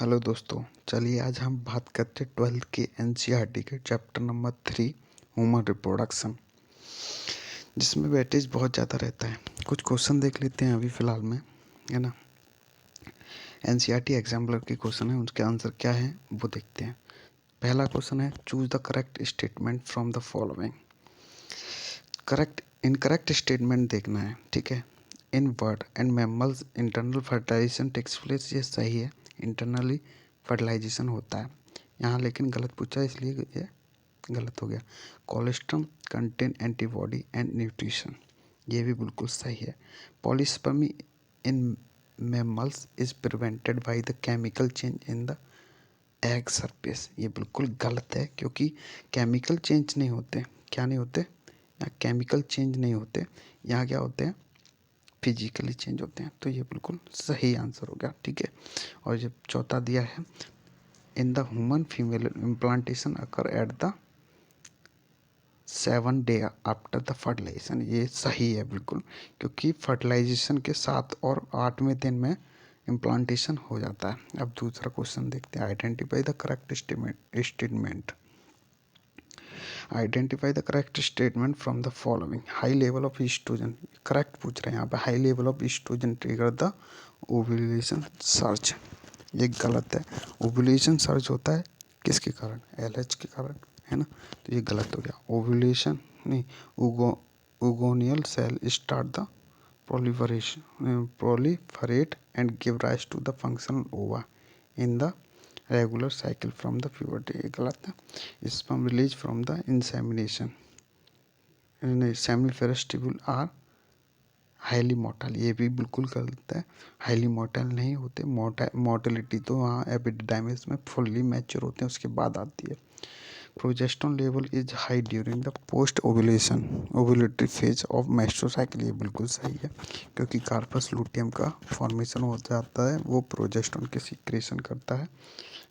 Hello दोस्तों, चलिए आज हम बात करते हैं 12th के एनसीईआरटी के चैप्टर नंबर 3 ह्यूमन रिप्रोडक्शन, जिसमें वेटेज बहुत ज़्यादा रहता है। कुछ क्वेश्चन देख लेते हैं अभी फ़िलहाल में, है ना। एनसीईआरटी एग्जाम्पलर के क्वेश्चन है, उसके आंसर क्या है वो देखते हैं। पहला क्वेश्चन है, choose the correct statement from the following. Incorrect statement देखना है, ठीक है। In bird and mammals internal fertilisation takes place, ये सही है, इंटरनली फर्टिलाइजेशन होता है यहाँ, लेकिन गलत पूछा इसलिए ये गलत हो गया। Colostrum contain antibody and nutrition, ये भी बिल्कुल सही है। Polyspermy in mammals is prevented by the chemical change in the egg surface, ये बिल्कुल गलत है, क्योंकि केमिकल चेंज नहीं होते। क्या नहीं होते? यहाँ केमिकल चेंज नहीं होते, यहाँ क्या होते हैं, फिजिकली चेंज होते हैं। तो ये बिल्कुल सही आंसर हो गया, ठीक है। और जब चौथा दिया है, in the human female implantation occur at the 7 day after the fertilisation, ये सही है बिल्कुल, क्योंकि फर्टिलाइजेशन के 7 और 8वें दिन में इम्प्लांटेशन हो जाता है। अब दूसरा क्वेश्चन देखते हैं, identify the correct statement. Identify the correct statement from the following. High level of oestrogen, correct पूछ रहे हैं यहाँ पे। High level of oestrogen trigger the ovulation surge, ये गलत है। ओव्यूलेशन सर्च होता है किसके कारण? एलएच के कारण, है ना। तो ये गलत हो गया। ओव्यूलेशन नहीं, oogonial cell start the proliferate and give rise to the functional ova in the regular cycle from the puberty, ये गलत है। sperm release from the insemination seminiferous tubule are highly mortar, ये भी बिल्कुल गलत है। हाईली मोर्टल नहीं होते, मोर्टेलिटी तो वहाँ एपिडिडाइमिस में फुल्ली मैच्योर होते हैं, उसके बाद आती है। Progesterone level is high during the post ovulation ovulatory phase of menstrual cycle, ये बिल्कुल सही है, क्योंकि कार्पस लूटियम का फॉर्मेशन हो जाता है, वो प्रोजेस्टेरोन के सीक्रेशन करता है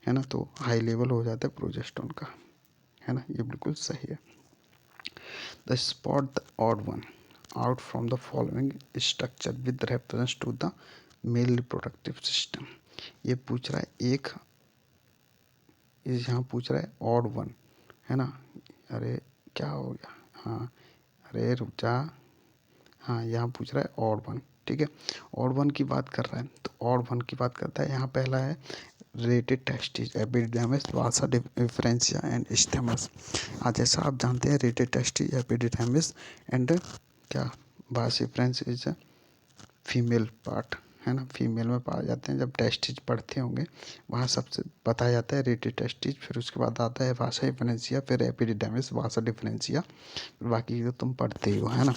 ना। तो हाई लेवल हो जाता है प्रोजेस्टेरोन का, है ना, ये बिल्कुल सही है। The spot the odd one out from the following structure with reference to the male reproductive system, ये पूछ रहा है एक, यहाँ पूछ रहा है ऑड वन, है ना। अरे क्या हो गया, हाँ, अरे रुक जा, हाँ यहाँ पूछ रहा है ऑड वन, ठीक है। ऑड वन की बात कर रहा है, तो ऑड वन की बात करता है। यहाँ पहला है rated testes epididymis Vasa differentia and stems. आज जैसा आप जानते हैं, रेटेड टेस्टिज एपिडिडाइमिस एंड क्या वासा डिफरेंस इज फीमेल पार्ट, है ना, फीमेल में पाए जाते हैं। जब टेस्टिज पढ़ते होंगे वहाँ सबसे बताया जाता है रेटेड टेस्टिज, फिर उसके बाद आता है वासा डिफरेंशिया, फिर एपिडिडाइमिस वासा डिफरेंशिया, फिर बाकी तो तुम पढ़ते ही हो, है ना,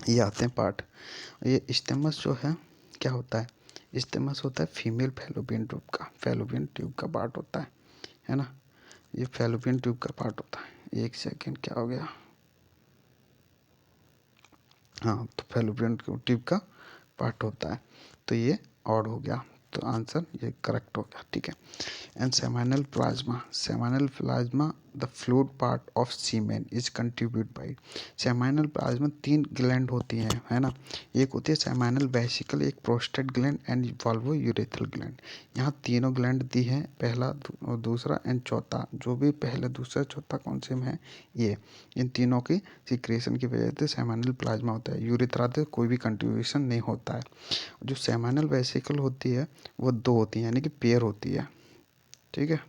ये आते हैं पार्ट। ये स्टेमस जो है क्या होता है? स्टेमस होता है फीमेल फैलोपियन ट्यूब का पार्ट होता है ना। ये फैलोपियन ट्यूब का पार्ट होता है। एक सेकेंड, क्या हो गया, हाँ, तो फैलोपियन ट्यूब का पार्ट होता है। तो ये ऑड हो गया, तो आंसर ये करेक्ट हो गया, ठीक है। And seminal plasma the fluid part of semen is contribute by. Seminal plasma 3 gland होती हैं, है ना। एक होती है सेमाइनल वेसिकल, एक prostate gland and bulbourethral gland. यहाँ तीनों ग्लैंड दी हैं, पहला दूसरा एंड चौथा। जो भी पहला दूसरा चौथा कौन से में है, ये इन तीनों की सिक्रेशन की वजह से सेमाइनल प्लाज्मा होता है। यूरेथ्रा से कोई भी कंट्रीब्यूशन नहीं होता है। जो सेमाइनल वेसिकल होती है वो 2 होती है, यानी कि पेयर होती है, ठीक है,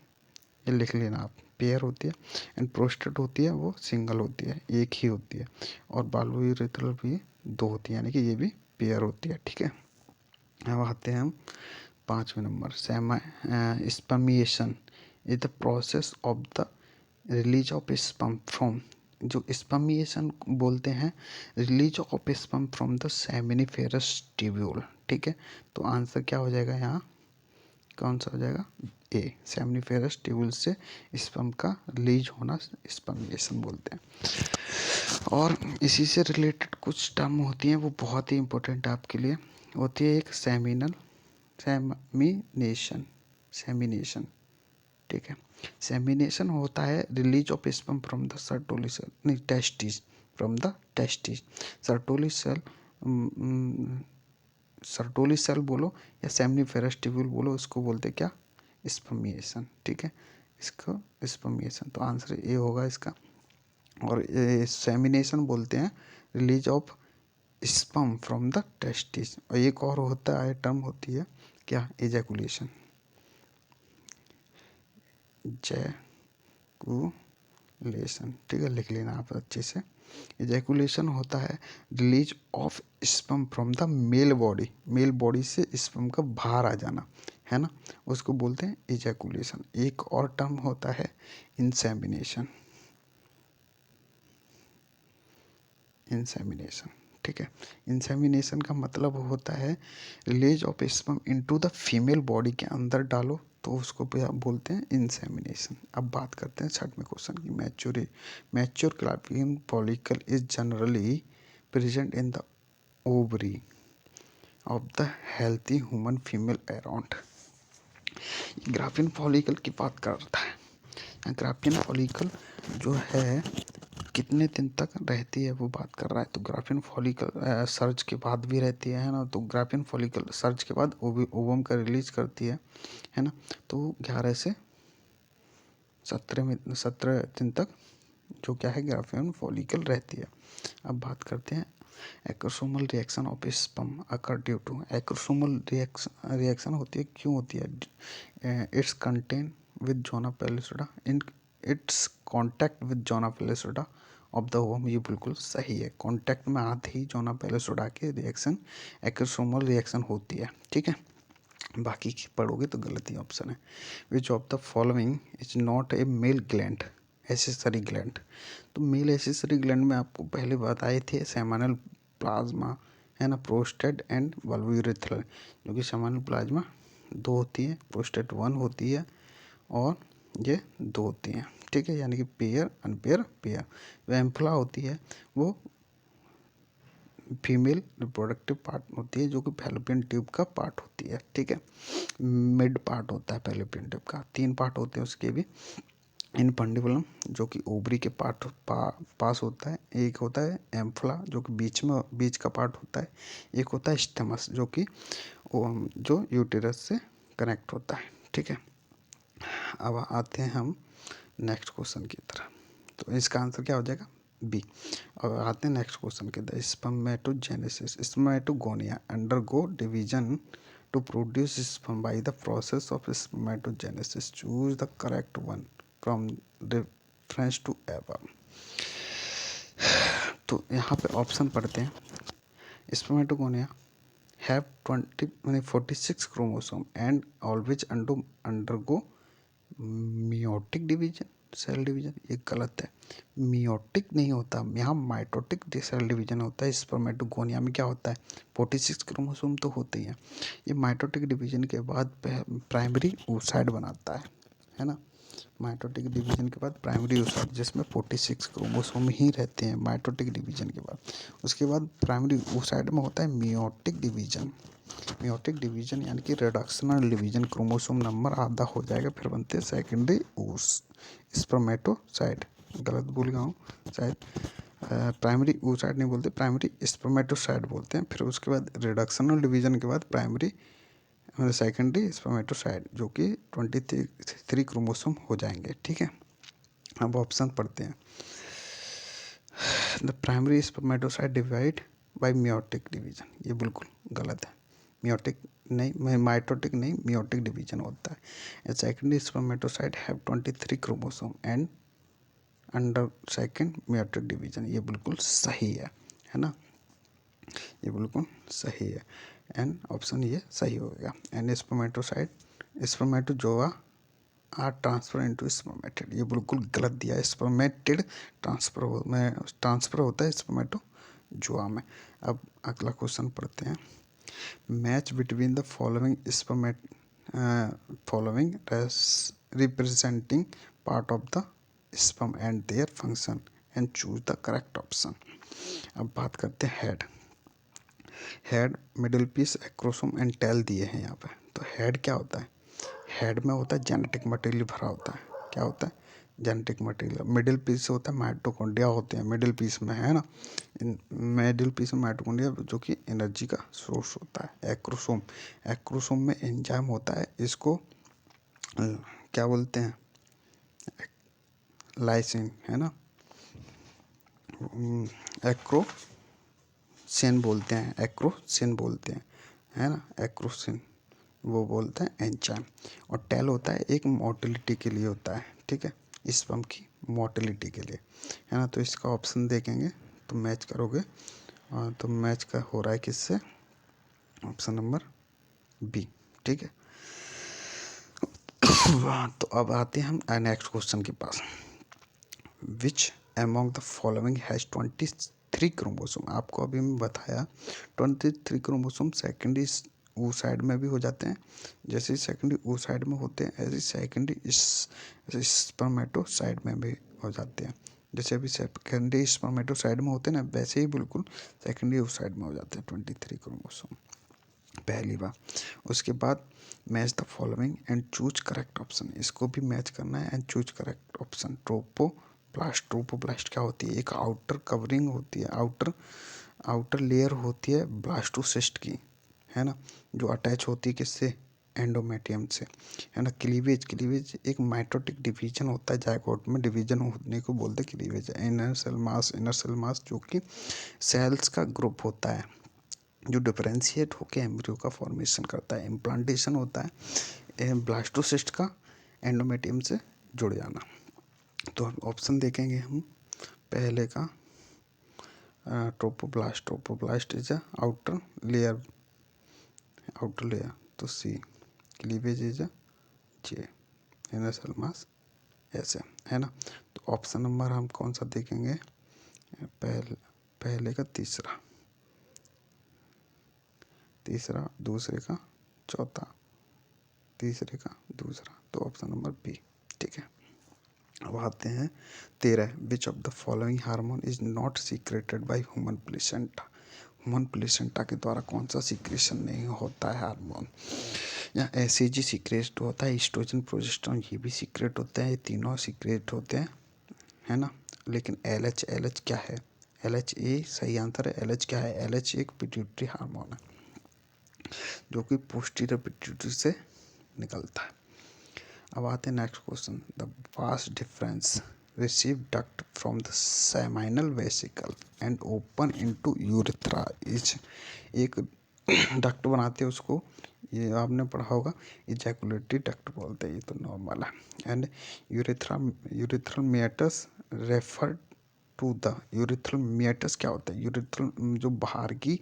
ये लिख लेना आप, पेयर होती है। एंड प्रोस्टेट होती है वो सिंगल होती है, एक ही होती है। और बाल्वो यूरेथ्रल भी 2 होती है, यानी कि ये भी पेयर होती है, ठीक है। अब आते हैं हम 5वें number, spermiation is the process of the release of sperm from, जो स्पर्मिएशन बोलते हैं, release of sperm from the seminiferous tubule, ठीक है। तो आंसर क्या हो जाएगा यहाँ, कौन सा हो जाएगा, ए, सेमिनिफेरस ट्यूब्यूल से स्पर्म का रिलीज होना स्पर्मिएशन बोलते हैं। और इसी से रिलेटेड कुछ टर्म होती हैं, वो बहुत ही इंपॉर्टेंट है आपके लिए, होती है एक सेमिनेशन, ठीक है। सेमिनेशन होता है release of sperm from the Sertoli cell, नहीं testis, from the testis. Sertoli cell, Sertoli cell बोलो या सेमिनिफेरस ट्यूब्यूल बोलो, उसको बोलते क्या, स्पर्मिएशन, ठीक है, इसको स्पर्मिएशन, तो आंसर ए होगा इसका। और सेमिनेशन बोलते हैं release of sperm from the testis. और एक और होता है टर्म होती है क्या, एजैकुलेशन, एजैकुलेशन, ठीक है, लिख लेना आप अच्छे से। एजैकुलेशन होता है release of sperm from the male body, male body से स्पर्म का बाहर आ जाना, है ना, उसको बोलते हैं एजैकुलेशन। एक और टर्म होता है इंसेमिनेशन, इंसेमिनेशन, ठीक है। इंसेमिनेशन का मतलब होता है release of sperm into the female body के अंदर डालो, तो उसको बोलते हैं इंसेमिनेशन। अब बात करते हैं 6वें क्वेश्चन की। Mature Graafian follicle is generally present in the ovary of the healthy human female around. Graafian follicle की बात करता है। ग्राफियन फॉलिकल जो है कितने दिन तक रहती है वो बात कर रहा है। तो ग्राफियन फॉलिकल सर्च के बाद भी रहती है ना, तो ग्राफियन फॉलिकल सर्च के बाद ओवम का रिलीज करती है ना, तो 11 से 17 दिन तक जो क्या है ग्राफियन फॉलिकल रहती है। अब बात करते हैं acrosomal reaction of sperm occur due to. Acrosomal reaction होती है, क्यों होती है, it's contain with zona pellucida in its contact with zona pellucida of the ovum. ये बिल्कुल सही है, कॉन्टैक्ट में आते ही जोना पेलिसोडा के रिएक्शन एक्रोसोमल रिएक्शन होती है, ठीक है। बाकी की पढ़ोगे तो गलत ही ऑप्शन है। Which of the following is not a male gland, accessory gland. तो मेल एसेसरी ग्लैंड में आपको पहले बताए थे सेमानल प्लाज्मा, है ना, प्रोस्टेट एंड वल्वोयूरेथ्रल, जो कि सेमानल प्लाज्मा 2 होती है, प्रोस्टेट 1 होती है, और ये 2 होती हैं, ठीक है, यानी कि पेयर अनपेयर पेयर। जो एम्फला होती है वो फीमेल रिप्रोडक्टिव पार्ट होती है, जो कि फैलोपियन ट्यूब का पार्ट होती है, ठीक है, मिड पार्ट होता है फैलोपियन ट्यूब का। 3 पार्ट होते हैं उसके भी। इनफंडिबुलम जो कि ओवरी के पास होता है, एक होता है एम्फला जो कि बीच का पार्ट होता है, एक होता है स्टेमस जो कि जो यूटेरस से कनेक्ट होता है, ठीक है। अब आते हैं हम नेक्स्ट क्वेश्चन की तरफ। तो इसका आंसर क्या हो जाएगा, बी। अब आते हैं नेक्स्ट क्वेश्चन के, the spermatogenesis, spermatogonia undergo division to produce sperm by the process of spermatogenesis. Choose the correct one from reference to above. तो यहाँ पे ऑप्शन पढ़ते हैं। Spermatogonia have 46 chromosome and always undergo meiotic division, cell division. ये गलत है, meiotic नहीं होता, यहाँ माइटोटिक सेल डिवीजन होता है। स्पर्मेटोगोनिया में क्या होता है, 46 क्रोमोसोम तो होते ही हैं। ये माइटोटिक डिवीजन के बाद प्राइमरी oocyte बनाता है ना, माइटोटिक डिवीजन के बाद प्राइमरी oocyte जिसमें 46 क्रोमोसोम ही रहते हैं माइटोटिक डिवीजन के बाद। उसके बाद प्राइमरी oocyte में होता है मियोटिक डिवीजन। मियोटिक डिवीजन यानी कि रिडक्शनल डिवीजन, क्रोमोसोम नंबर आधा हो जाएगा, फिर बनते हैं सेकेंडरी स्पर्मेटोसाइट। गलत भूल गया हूँ शायद, प्राइमरी oocyte नहीं बोलते, प्राइमरी स्पर्मेटोसाइट बोलते हैं। फिर उसके बाद रिडक्शनल डिवीजन के बाद प्राइमरी सेकेंडरी स्पर्मेटोसाइट जो कि 23 क्रोमोसोम हो जाएंगे, ठीक है। अब ऑप्शन पढ़ते हैं। The primary spermatocyte divide by meiotic division, ये बिल्कुल गलत है, मियोटिक नहीं, माइटोटिक नहीं, मियोटिक डिवीजन होता है। Secondary spermatocyte have 23 chromosome and under second meiotic division, ये बिल्कुल सही है ना, ये बिल्कुल सही है। एंड ऑप्शन ये सही हो गया। And spermatozoa are transfer into spermatid, ये बिल्कुल गलत दिया है। स्पर्मेटिड ट्रांसफर होता है स्पर्मेटोजोआ में। अब अगला क्वेश्चन पढ़ते हैं। Match between the following representing part of the sperm and their function and choose the correct option. अब बात करते हैं head, middle piece, acrosome and tail दिए हैं यहाँ पे। तो हेड क्या होता है, हेड में होता है जेनेटिक मटेरियल भरा होता है, क्या होता है, जेनेटिक मटेरियल। मिडिल पीस होता है माइटोकॉन्ड्रिया होते हैं मिडिल पीस में, है ना, मिडिल पीस में माइटोकॉन्ड्रिया जो कि एनर्जी का सोर्स होता है। एक्रोसोम में एंजाइम होता है, इसको क्या बोलते हैं, लाइसिन है ना, एक्रोसिन बोलते हैं, एक्रोसिन बोलते हैं, है ना, एक्रोसिन वो बोलते हैं एंजाइम। और टेल होता है एक मोटिलिटी के लिए होता है, ठीक है, स्पर्म की मोटिलिटी के लिए, है ना। तो इसका ऑप्शन देखेंगे तो मैच करोगे, तो मैच का हो रहा है किससे, ऑप्शन नंबर बी, ठीक है। तो अब आते हैं हम नेक्स्ट क्वेश्चन के पास। Which among the following has 23 chromosome. आपको अभी मैं बताया 23 क्रोमोसोम सेकेंडरी साइड में भी हो जाते हैं, जैसे सेकेंडरी साइड में होते हैं ऐसे सेकेंडरी स्पर्मेटोसाइड में भी हो जाते हैं। जैसे अभी सेकेंडरी स्पर्मेटोसाइड में होते हैं ना, वैसे ही बिल्कुल सेकेंडरी साइड में हो जाते हैं 23 क्रोमोसोम, पहली बार। उसके बाद match the following and choose correct option, इसको भी मैच करना है and choose correct option. Trophoblast क्या होती है, एक आउटर कवरिंग होती है, आउटर लेयर होती है ब्लास्टोसिस्ट की, है ना, जो अटैच होती है किससे, एंडोमेट्रियम से, है ना। क्लीवेज एक माइटोटिक डिवीजन होता है, जायगोट में डिवीजन होने को बोलते हैं क्लीवेज। इनर सेल मास जो कि सेल्स का ग्रुप होता है, जो डिफरेंशिएट होकर एम्ब्रियो का फॉर्मेशन करता है। इम्प्लांटेशन होता है ब्लास्टोसिस्ट का एंडोमेट्रियम से जुड़ जाना। तो ऑप्शन देखेंगे हम, पहले का trophoblast is a outer layer, तो C, cleavage is a J, inner cell mass ऐसे, है ना। तो ऑप्शन नंबर हम कौन सा देखेंगे, पहले का तीसरा, दूसरे का चौथा, तीसरे का दूसरा, तो ऑप्शन नंबर बी, ठीक है। अब आते हैं 13, विच of the following hormone is not secreted by human placenta. Human placenta के द्वारा कौन सा सीक्रेशन नहीं होता है हार्मोन, या एसएजी सीक्रेट होता है, ईस्ट्रोजन प्रोजेस्टेरोन ये भी सीक्रेट होते हैं, ये तीनों सीक्रेट होते हैं, है ना। लेकिन एलएच क्या है, एलएच ए सही आंसर है। एलएच क्या है, एलएच एक पिट्यूटरी हार्मोन है जो कि पोस्टीरियर पिट्यूटरी से निकलता है। अब आते हैं next question, the vast difference receive duct from the seminal vesicle and open into urethra is, एक डक्ट बनाते हैं उसको, ये आपने पढ़ा होगा, इजैकुलेटरी डक्ट बोलते हैं, ये तो नॉर्मल है। And urethral meatus refer to the, urethral meatus क्या होता है, यूरेथ्रल जो बाहर की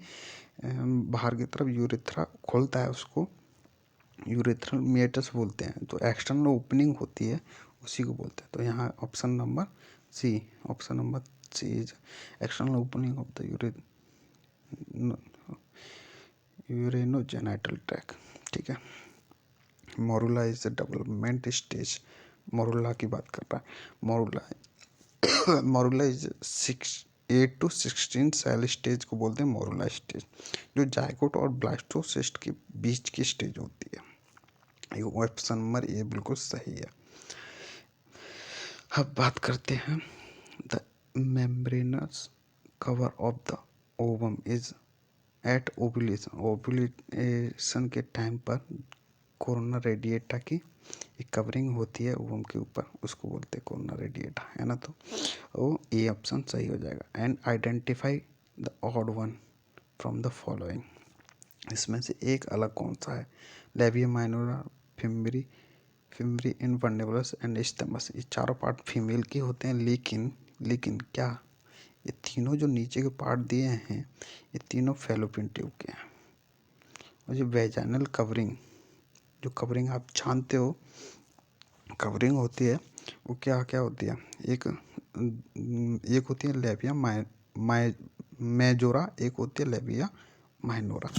तरफ यूरेथ्रा खोलता है उसको यूरेथ्रल मेटस बोलते हैं। तो एक्सटर्नल ओपनिंग होती है उसी को बोलते हैं। तो यहाँ option number C is external opening of the urinogenital tract, ठीक है। Morula is the development stage, morula की बात कर रहा है। Morula is 8 to 16 cell stage को बोलते हैं मोरुला स्टेज, जो जायगोट और ब्लास्टोसिस्ट के बीच की स्टेज होती है। ऑप्शन नंबर ए बिल्कुल सही है। अब बात करते हैं, the membranous cover of the ovum is at ovulation के टाइम पर कोरोना रेडिएटा की एक कवरिंग होती है ओवम के ऊपर, उसको बोलते हैं कोरोना रेडिएटा, है ना। तो वो ए ऑप्शन सही हो जाएगा। And identify the odd one from the following, इसमें से एक अलग कौन सा है, labia minora, fimbriae infundibulum and isthmus, ये चारों पार्ट फीमेल के होते हैं। लेकिन क्या ये तीनों जो नीचे के पार्ट दिए हैं ये तीनों फैलोपियन ट्यूब के हैं। और जो वेजाइनल कवरिंग, जो कवरिंग आप जानते हो कवरिंग होती है, वो क्या क्या होती है, एक होती है लेबिया मेजोरा, एक होती है labia minora.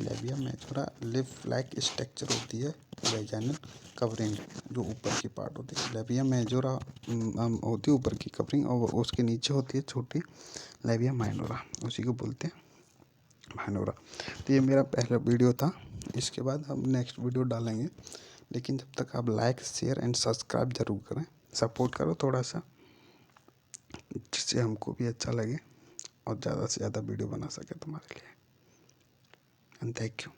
Labia majora lip like structure होती है वेजाइनल कवरिंग, जो ऊपर की पार्ट होती है। लेबिया मेजोरा होती है ऊपर की कवरिंग, और उसके नीचे होती है छोटी लेबिया माइनोरा, उसी को बोलते हैं माइनोरा। तो ये मेरा पहला वीडियो था, इसके बाद हम नेक्स्ट वीडियो डालेंगे। लेकिन जब तक आप लाइक शेयर एंड सब्सक्राइब ज़रूर करें, सपोर्ट करो थोड़ा सा, जिससे हमको भी अच्छा लगे और ज़्यादा से ज़्यादा वीडियो बना सके तुम्हारे लिए। And thank you.